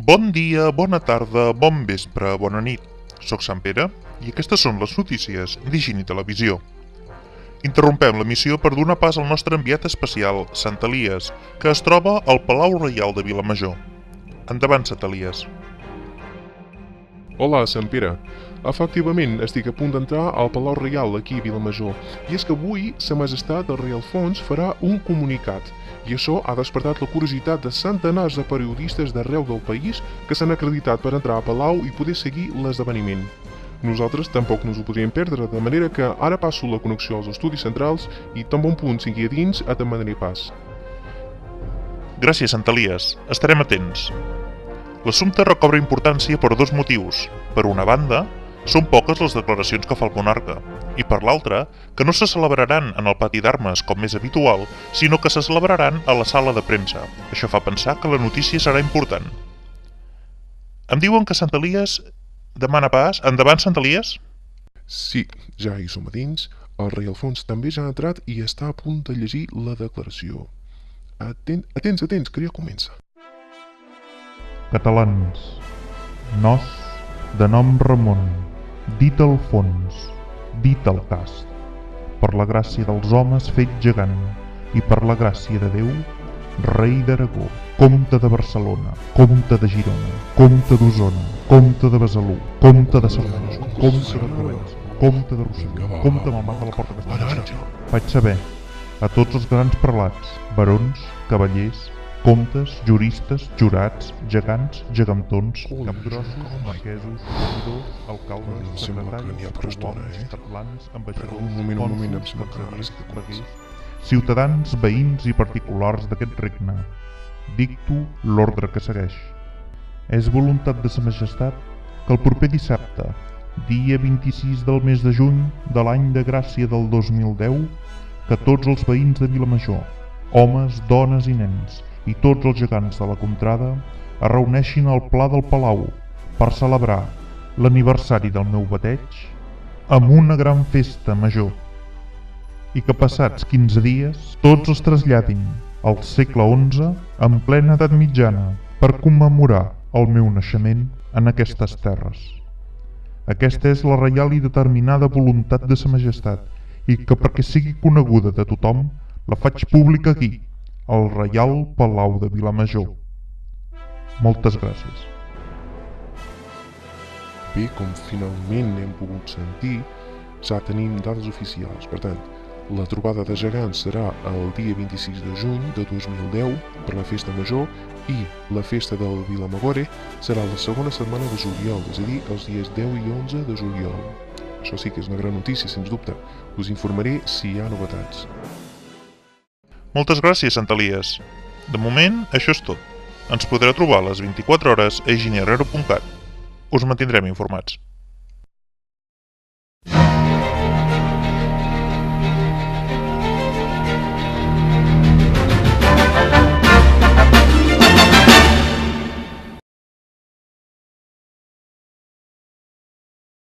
Bon dia, bona tarda, bon vespre, bona nit. Soc Sant Pere i aquestes són les notícies d'Higiene Televisió. Interrompem l'emissió per donar pas al nostre enviat especial, Sant Elies, que es troba al Palau Reial de Vilamajor. Endavant, Sant Elies. Hola, Sant Pere. Efectivament, estic a punt d'entrar al Palau Reial aquí a Vilamajor. I és que avui Sa Majestat el Rei Alfons farà un comunicat. I això ha despertat la curiositat de centenars de periodistes d'arreu del país que s'han acreditat per entrar al Palau i poder seguir l'esdeveniment. Nosaltres tampoc no us ho podríem perdre, de manera que ara passo la connexió als estudis centrals i tan bon punt sigui a dins et demanaré pas. Gràcies, Sant Elies. Estarem atents. L'assumpte recobra importància per dos motius. Per una banda, són poques les declaracions que fa el monarca, i per l'altra, que no se celebraran en el pati d'armes com és habitual, sinó que se celebraran a la sala de premsa. Això fa pensar que la notícia serà important. Em diuen que Sant Elies demana pas. Endavant, Sant Elies? Sí, ja hi som a dins. El rei Alfons també ja ha entrat i està a punt de llegir la declaració. Atents, que ja comença. Catalans, nos, de nom Ramon, dit Alfons, dit el cast, per la gràcia dels homes fet gegant, i per la gràcia de Déu, rei d'Aragó, comte de Barcelona, comte de Girona, comte d'Osona, comte de Besalú, comte de Cerdanya, comte de Provença, comte de Rosselló, comte amb el mar de la Porta Castella. Faig saber a tots els grans prelats, barons, cavallers, comtes, juristes, jurats, gegants, gegantons, capgrossos, marquesos, regidors, alcaldes, secretaris, catalans, ambaixadors, cònsols, cancelers, veguers, ciutadans, veïns i particulars d'aquest regne. Dicto l'ordre que segueix. És voluntat de Sa Majestat que el proper dissabte, dia 26 del mes de juny de l'any de gràcia del 2010, que tots els veïns de Vilamajor, homes, dones i nens, i tots els gegants de la contrada es reuneixin al Pla del Palau per celebrar l'aniversari del meu bateig amb una gran festa major i que passats 15 dies tots es traslladin al segle XI en plena edat mitjana per commemorar el meu naixement en aquestes terres. Aquesta és la reial i determinada voluntat de Sa Majestat i que perquè sigui coneguda de tothom la faig pública aquí, al Reial Palau de Vilamajor. Moltes gràcies. Bé, com finalment hem pogut sentir, ja tenim dades oficials. Per tant, la trobada de gegants serà el dia 26 de juny de 2010 per la festa major i la festa del Vilamagore serà la segona setmana de juliol, és a dir, els dies 10 i 11 de juliol. Això sí que és una gran notícia, sens dubte. Us informaré si hi ha novetats. Moltes gràcies, Sant Elies. De moment, això és tot. Ens podreu trobar a les 24 hores a higienehierrero.cat. Us mantindrem informats.